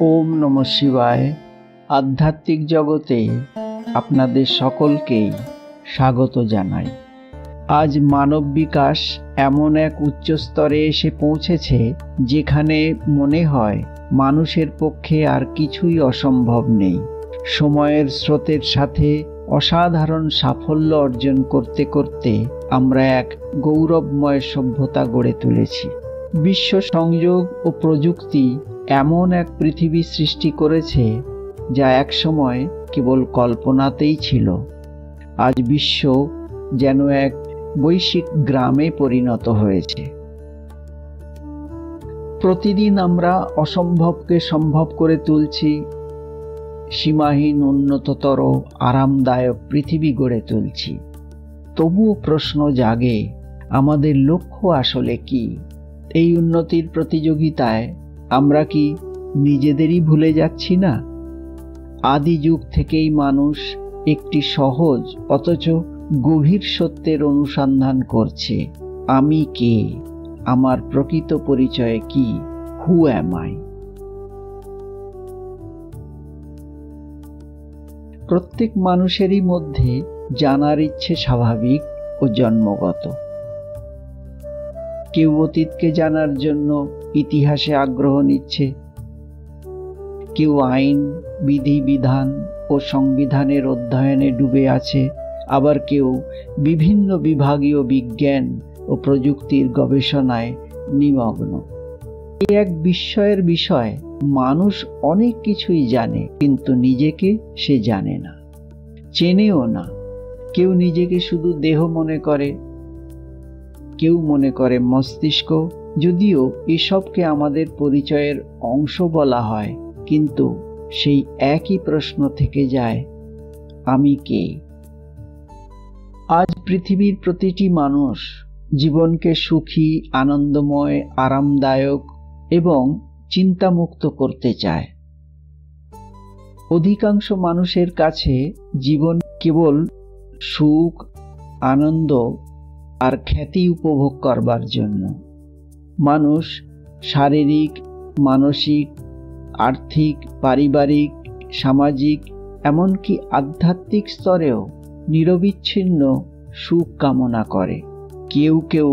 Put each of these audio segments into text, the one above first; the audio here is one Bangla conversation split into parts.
ওম নমঃ শিবায়। আধ্যাত্মিক জগতে আপনাদের সকলকেই স্বাগত জানাই। আজ মানব বিকাশ এমন এক উচ্চ স্তরে এসে পৌঁছেছে যেখানে মনে হয় মানুষের পক্ষে আর কিছুই অসম্ভব নেই। সময়ের স্রোতের সাথে অসাধারণ সাফল্য অর্জন করতে করতে আমরা এক গৌরবময় সভ্যতা গড়ে তুলেছি। বিশ্ব সংযোগ ও প্রযুক্তি এমন এক পৃথিবী সৃষ্টি করেছে যা একসময় কেবল কল্পনাতেই ছিল। আজ বিশ্ব যেন এক বৈশ্বিক গ্রামে পরিণত হয়েছে। প্রতিদিন আমরা অসম্ভবকে সম্ভব করে তুলছি, সীমাহীন উন্নততর আরামদায়ক পৃথিবী গড়ে তুলছি। তবুও প্রশ্ন জাগে, আমাদের লক্ষ্য আসলে কি? এই উন্নতির প্রতিযোগিতায় আমরা কি নিজেদেরই ভুলে যাচ্ছি না? আদি যুগ থেকেই মানুষ একটি সহজ অথচ গভীর সত্যের অনুসন্ধান করছে। আমি কে? আমার প্রকৃত পরিচয় কি? হু অ্যাম আই? প্রত্যেক মানুষেরই মধ্যে জানার ইচ্ছে স্বাভাবিক ও জন্মগত। কেউ অতীতকে জানার জন্য ইতিহাসে আগ্রহ নিচ্ছে, কেউ আইন, বিধিবিধান ও সংবিধানের অধ্যয়নে ডুবে আছে, আবার কেউ বিভিন্ন বিভাগীয় বিজ্ঞান ও প্রযুক্তির গবেষণায় নিমগ্ন। এই এক বিস্ময়ের বিষয়, মানুষ অনেক কিছুই জানে, কিন্তু নিজেকে সে জানে না, চেনেও না। কেউ নিজেকে শুধু দেহ মনে করে, কেউ মনে করে মস্তিষ্ক। যদিও এসবকে আমাদের পরিচয়ের অংশ বলা হয়, কিন্তু সেই একই প্রশ্ন থেকে যায়, আমি কে? আজ পৃথিবীর প্রতিটি মানুষ জীবনকে সুখী, আনন্দময়, আরামদায়ক এবং চিন্তামুক্ত করতে চায়। অধিকাংশ মানুষের কাছে জীবন কেবল সুখ, আনন্দ আর খ্যাতি উপভোগ করবার জন্য। মানুষ শারীরিক, মানসিক, আর্থিক, পারিবারিক, সামাজিক, এমনকি আধ্যাত্মিক স্তরেও নিরবিচ্ছিন্ন সুখ কামনা করে। কেউ কেউ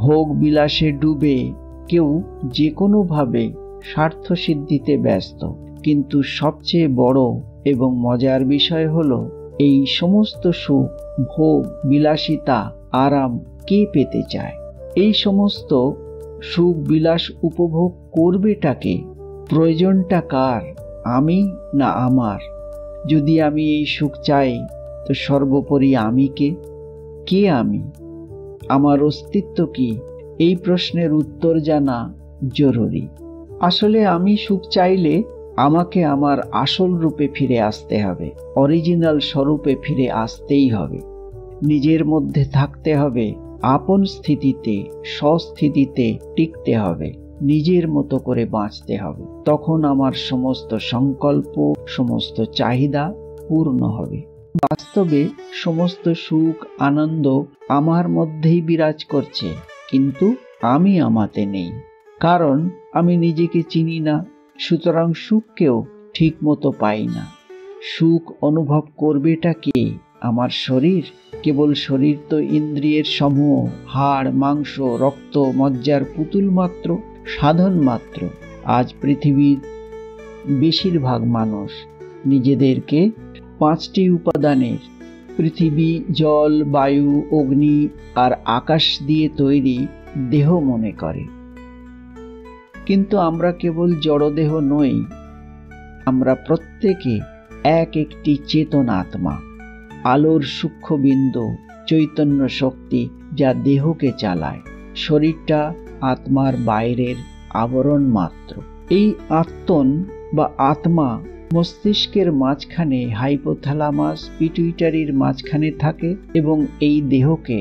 ভোগ বিলাসে ডুবে, কেউ যে কোনোভাবে স্বার্থ সিদ্ধিতে ব্যস্ত। কিন্তু সবচেয়ে বড় এবং মজার বিষয় হলো, এই সমস্ত সুখ, ভোগ, বিলাসিতা, আরাম কে পেতে চায়? এই সমস্ত সুখ বিলাস উপভোগ করবেটাকে? প্রয়োজনটা কার? আমি না আমার? যদি আমি এই সুখ চাই, তো সর্বোপরি আমি কে? কে আমি? আমার অস্তিত্ব কি? এই প্রশ্নের উত্তর জানা জরুরি। আসলে আমি সুখ চাইলে আমাকে আমার আসল রূপে ফিরে আসতে হবে, অরিজিনাল স্বরূপে ফিরে আসতেই হবে। নিজের মধ্যে থাকতে হবে, আপন স্থিতিতে, স্বস্থিতিতে টিকতে হবে, নিজের মতো করে বাঁচতে হবে। তখন আমার সমস্ত সংকল্প, সমস্ত চাহিদা পূর্ণ হবে। বাস্তবে সমস্ত সুখ, আনন্দ আমার মধ্যেই বিরাজ করছে, কিন্তু আমি আমাতে নেই। কারণ আমি নিজেকে চিনি না, সুতরাং সুখকেও ঠিক মতো পাই না। সুখ অনুভব করবেটা কে? আমার শরীর? কেবল শরীর তো ইন্দ্রিয়ের সমূহ, হাড়, মাংস, রক্ত, মজ্জার পুতুল মাত্র, সাধন মাত্র। আজ পৃথিবীর বেশিরভাগ মানুষ নিজেদেরকে 5টি উপাদানের, পৃথিবী, জল, বায়ু, অগ্নি আর আকাশ দিয়ে তৈরি দেহ মনে করে। কিন্তু আমরা কেবল জড়দেহ নই, আমরা প্রত্যেকে এক একটি চেতন আত্মা, আলোর সূক্ষ্ম বিন্দু, চৈতন্য শক্তি যা দেহকে চালায়। শরীরটা আত্মার বাইরের আবরণ মাত্র। এই আত্মন বা আত্মা মস্তিষ্কের মাঝখানে, হাইপোথ্যালামাস, পিটুইটারির মাঝখানে থাকে এবং এই দেহকে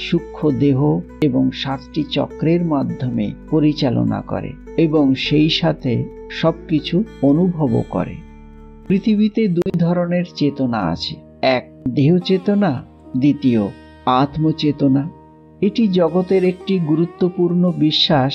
সূক্ষ্ম দেহ এবং 7টি চক্রের মাধ্যমে পরিচালনা করে এবং সেই সাথে সবকিছু অনুভবও করে। পৃথিবীতে 2 ধরনের চেতনা আছে, এক দেহ চেতনা, দ্বিতীয় আত্মচেতনা। এটি জগতের একটি গুরুত্বপূর্ণ বিশ্বাস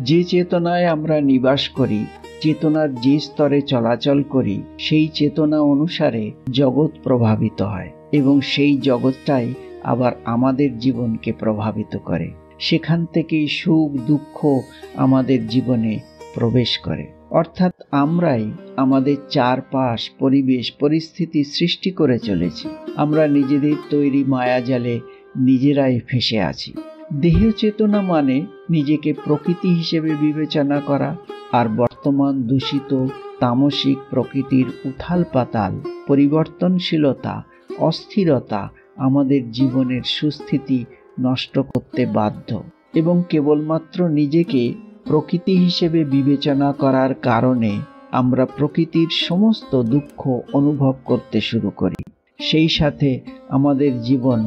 যে চেতনায় আমরা নিবাস করি, চেতনার যে স্তরে চলাচল করি, সেই চেতনা অনুসারে জগৎ প্রভাবিত হয় এবং সেই জগৎটাই আবার আমাদের জীবনকে প্রভাবিত করে। সেখান থেকেই সুখ দুঃখ আমাদের জীবনে প্রবেশ করে। অর্থাৎ আমরাই আমাদের চারপাশ পরিবেশ পরিস্থিতি সৃষ্টি করে চলেছি। আমরা নিজেদের তৈরি মায়াজালে নিজেরাই ফেঁসে আছি। দেহ চেতনা মানে নিজেকে প্রকৃতি হিসেবে বিবেচনা করা, আর বর্তমান দূষিত তামসিক প্রকৃতির উথাল পাতাল পরিবর্তনশীলতা অস্থিরতা আমাদের জীবনের সুস্থিতি নষ্ট করতে বাধ্য, এবং কেবলমাত্র নিজেকে প্রকৃতি হিসেবে বিবেচনা করার কারণে আমরা প্রকৃতির সমস্ত দুঃখ অনুভব করতে শুরু করি। সেই সাথে আমাদের জীবন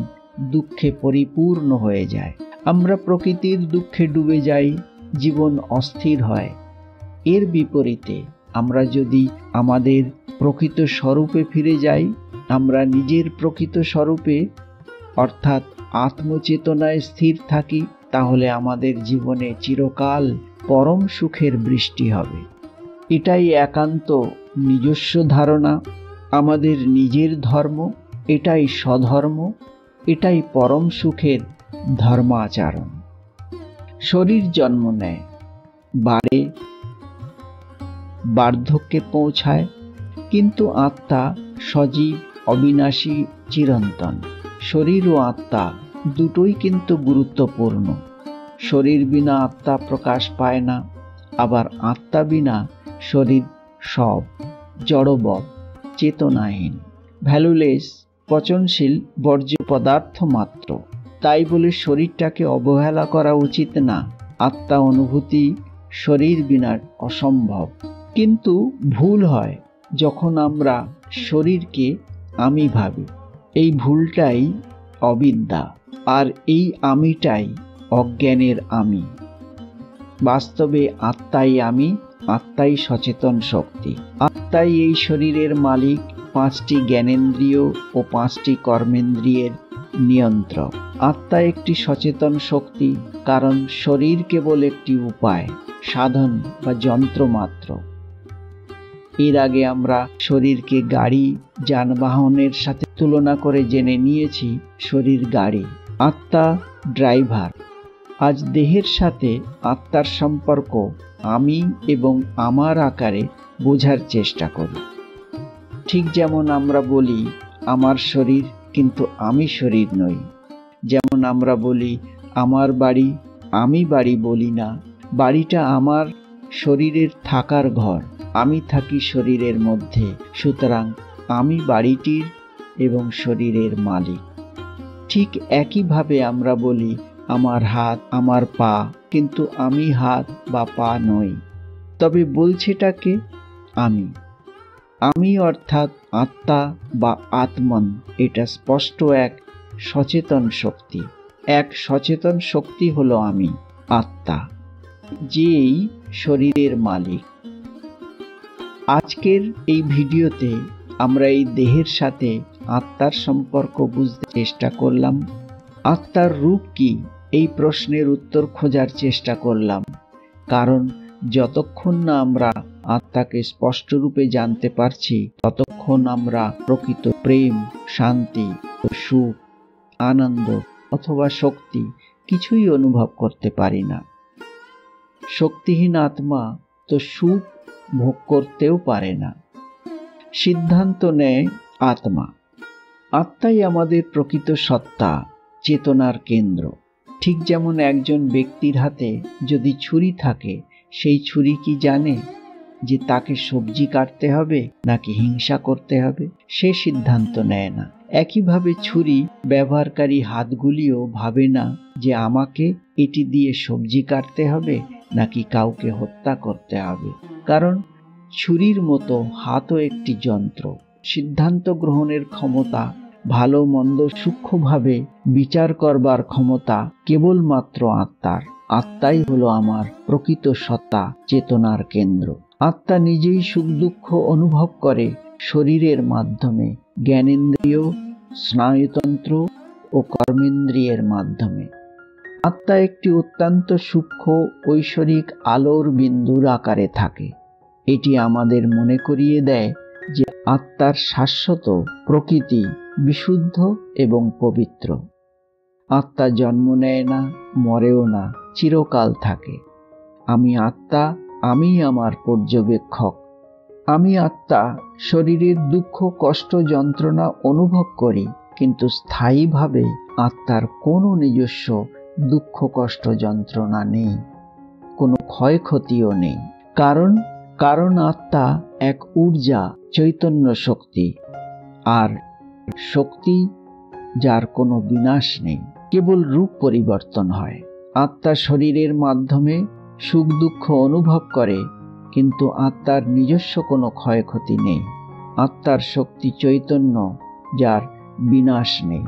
দুঃখে পরিপূর্ণ হয়ে যায়। আমরা প্রকৃতির দুঃখে ডুবে যাই, জীবন অস্থির হয়। এর বিপরীতে আমরা যদি আমাদের প্রকৃত স্বরূপে ফিরে যাই, আমরা নিজের প্রকৃত স্বরূপে অর্থাৎ আত্মচেতনায় স্থির থাকি, তাহলে আমাদের জীবনে চিরকাল পরম সুখের বৃষ্টি হবে। এটাই একান্ত নিজস্ব ধারণা, আমাদের নিজের ধর্ম, এটাই স্বধর্ম, এটাই পরম সুখের ধর্মাচরণ। শরীর জন্ম নেয়, বাড়ে, বার্ধক্যে পৌঁছায়, কিন্তু আত্মা সজীব, অবিনাশী, চিরন্তন। শরীর ও আত্মা দুটোই কিন্তু গুরুত্বপূর্ণ। শরীর বিনা আত্মা প্রকাশ পায় না, আবার আত্মা বিনা শরীর সব জড়বৎ, চেতনাহীন, ভ্যালুলেস, পচনশীল বর্জ্য পদার্থ মাত্র। তাই বলে শরীরটাকে অবহেলা করা উচিত না। আত্মা অনুভূতি শরীর বিনা অসম্ভব। কিন্তু ভুল হয় যখন আমরা শরীরকে আমি ভাবি। এই ভুলটাই অবিদ্যা, আর এই আমিটাই অজ্ঞানের আমি। বাস্তবে আত্মাই আমি, আত্মাই সচেতন শক্তি, আত্মাই এই শরীরের মালিক, 5টি জ্ঞানেন্দ্রিয় ও 5টি কর্মেন্দ্রিয়ের নিয়ন্ত্রক। আত্মা একটি সচেতন শক্তি, কারণ শরীর কেবল একটি উপায়, সাধন বা যন্ত্র মাত্র। এর আগে আমরা শরীরকে গাড়ি, যানবাহনের সাথে তুলনা করে জেনে নিয়েছি শরীর গাড়ি, আত্মা ড্রাইভার। আজ দেহের সাথে আত্মার সম্পর্ক আমি এবং আমার আকারে বোঝার চেষ্টা করি। ঠিক যেমন আমরা বলি আমার শরীর, কিন্তু আমি শরীর নই। যেমন আমরা বলি আমার বাড়ি, আমি বাড়ি বলি না। বাড়িটা আমার শরীরের থাকার ঘর, আমি থাকি শরীরের মধ্যে। সুতরাং আমি বাড়িটির এবং শরীরের মালিক। ঠিক একইভাবে আমরা বলি আমার হাত, আমার পা, কিন্তু আমি হাত বা পা নই। তবে বলছেটাকে আমি। আমি অর্থাৎ আত্মা বা আত্মন, এটা স্পষ্ট এক সচেতন শক্তি। এক সচেতন শক্তি হলো আমি, আত্মা, যেই শরীরের মালিক। আজকের এই ভিডিওতে আমরা এই দেহের সাথে আত্মার সম্পর্ক বুঝতে চেষ্টা করলাম। আত্মার রূপ কি, এই প্রশ্নের উত্তর খোঁজার চেষ্টা করলাম। কারণ যতক্ষণ না আমরা আত্মাকে স্পষ্ট রূপে জানতে পারছি, ততক্ষণ আমরা প্রকৃত প্রেম, শান্তি ও সুখ, আনন্দ অথবা শক্তি কিছুই অনুভব করতে পারি না। শক্তিহীন আত্মা তো সুখ ভোগ করতেও পারে না। সিদ্ধান্ত নেয় আত্মা। আত্মাই আমাদের প্রকৃত সত্তা, চেতনার কেন্দ্র। ঠিক যেমন একজন ব্যক্তির হাতে যদি ছুরি থাকে, সেই ছুরি কি জানে যে তাকে সবজি কাটতে হবে নাকি হিংসা করতে হবে? সে সিদ্ধান্ত নেয় না। একইভাবে ছুরি ব্যবহারকারী হাতগুলিও ভাবে না যে আমাকে এটি দিয়ে সবজি কাটতে হবে নাকি কাউকে হত্যা করতে হবে। কারণ ছুরির মতো হাতও একটি যন্ত্র। সিদ্ধান্ত গ্রহণের ক্ষমতা, ভালো মন্দ সূক্ষ্মভাবে বিচার করবার ক্ষমতা কেবলমাত্র আত্মার। আত্মাই হলো আমার প্রকৃত সত্তা, চেতনার কেন্দ্র। আত্মা নিজেই সুখ দুঃখ অনুভব করে শরীরের মাধ্যমে, জ্ঞানেন্দ্রিয়, স্নায়ুতন্ত্র ও কর্মেন্দ্রিয়ের মাধ্যমে। আত্মা একটি অত্যন্ত সূক্ষ্ম ঐশ্বরিক আলোর বিন্দুর আকারে থাকে। এটি আমাদের মনে করিয়ে দেয় যে আত্মার শাশ্বত প্রকৃতি বিশুদ্ধ এবং পবিত্র। আত্মা জন্ম নেয় না, মরেও না, চিরকাল থাকে। আমি আত্মা, আমি আমার পর্যবেক্ষক। আমি আত্মা শরীরের দুঃখ, কষ্ট, যন্ত্রণা অনুভব করি, কিন্তু স্থায়ীভাবে আত্মার কোনো নিজস্ব দুঃখ, কষ্ট, যন্ত্রণা নেই, কোনো ক্ষয়ক্ষতিও নেই। কারণ আত্মা এক ঊর্জা, চৈতন্য শক্তি, আর শক্তি যার কোনো বিনাশ নেই, কেবল রূপ পরিবর্তন হয়। আত্মা শরীরের মাধ্যমে সুখ দুঃখ অনুভব করে, কিন্তু আত্মার নিজস্ব কোনো ক্ষয়ক্ষতি নেই। আত্মার শক্তি চৈতন্য, যার বিনাশ নেই।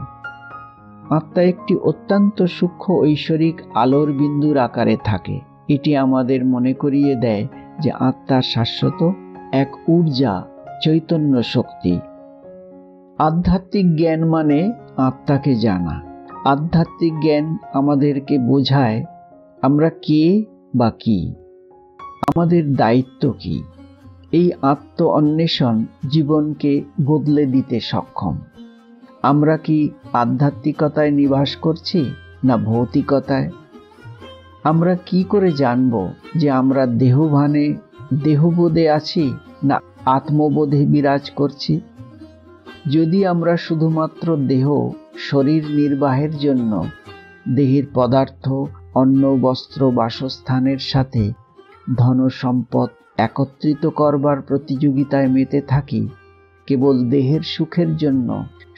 আত্মা একটি অত্যন্ত সূক্ষ্ম ঐশ্বরিক আলোর বিন্দুর আকারে থাকে। এটি আমাদের মনে করিয়ে দেয় যে আত্মা শাশ্বত এক ঊর্জা, চৈতন্য শক্তি। আধ্যাত্মিক জ্ঞান মানে আত্মাকে জানা। আধ্যাত্মিক জ্ঞান আমাদেরকে বোঝায় আমরা কে বা কি, আমাদের দায়িত্ব কি। এই আত্ম অন্বেষণ জীবনকে বদলে দিতে সক্ষম। আমরা কি আধ্যাত্মিকতায় নিবাস করছি না ভৌতিকতায়? আমরা কি করে জানব যে আমরা দেহভানে, দেহবোধে আছি না আত্মবোধে বিরাজ করছি? যদি আমরা শুধুমাত্র দেহ, শরীর নির্বাহের জন্য দেহের পদার্থ, অন্ন, বস্ত্র, বাসস্থানের সাথে ধন সম্পদ একত্রিত করবার প্রতিযোগিতায় মেতে থাকি, কেবল দেহের সুখের জন্য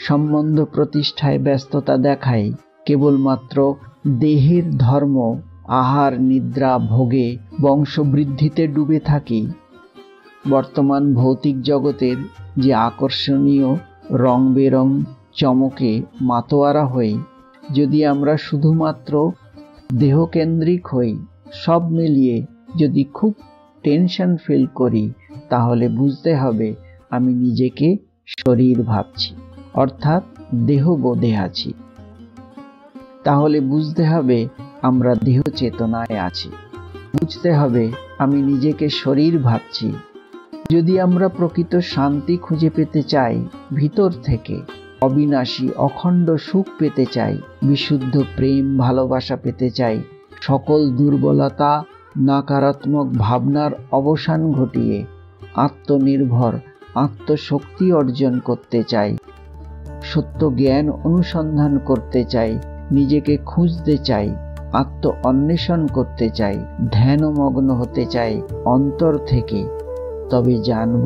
সম্বন্ধ প্রতিষ্ঠায় ব্যস্ততা দেখাই, কেবলমাত্র দেহের ধর্ম, আহার, নিদ্রা, ভোগে, বংশবৃদ্ধিতে ডুবে থাকি, বর্তমান ভৌতিক জগতের যে আকর্ষণীয় রং বেরং চমকে মাতোয়ারা হই, যদি আমরা শুধুমাত্র দেহকেন্দ্রিক হই, সব মিলিয়ে যদি খুব টেনশন ফিল করি, তাহলে বুঝতে হবে আমি নিজেকে শরীর ভাবছি, অর্থাৎ দেহবোধে আছি। তাহলে বুঝতে হবে আমরা দেহ চেতনায় আছি। বুঝতে হবে আমি নিজেকে শরীর ভাবছি। যদি আমরা প্রকৃত শান্তি খুঁজে পেতে চাই, ভিতর থেকে অবিনাশী অখণ্ড সুখ পেতে চাই, বিশুদ্ধ প্রেম ভালোবাসা পেতে চাই, সকল দুর্বলতা নাকারাত্মক ভাবনার অবসান ঘটিয়ে আত্মনির্ভর আত্মশক্তি অর্জন করতে চাই, সত্য জ্ঞান অনুসন্ধান করতে চাই, নিজেকে খুঁজতে চাই, আত্ম অন্বেষণ করতে চাই, ধ্যানমগ্ন হতে চাই অন্তর থেকে, তবে জানব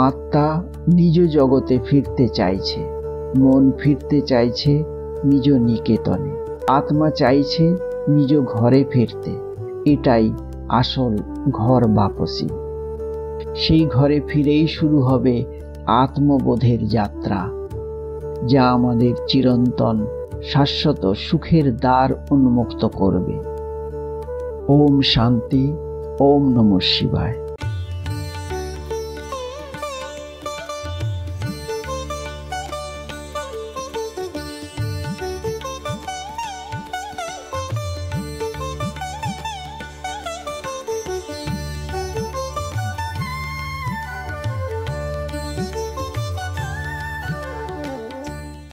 আত্মা নিজ জগতে ফিরতে চাইছে। মন ফিরতে চাইছে নিজ নিকেতনে। আত্মা চাইছে নিজ ঘরে ফিরতে। এটাই আসল ঘর বাপসি। সেই ঘরে ফিরেই শুরু হবে আত্মবোধের যাত্রা, যা আমাদের চিরন্তন শাশ্বত সুখের দ্বার উন্মুক্ত করবে। ওম শান্তি। ওম নমঃ শিবায়।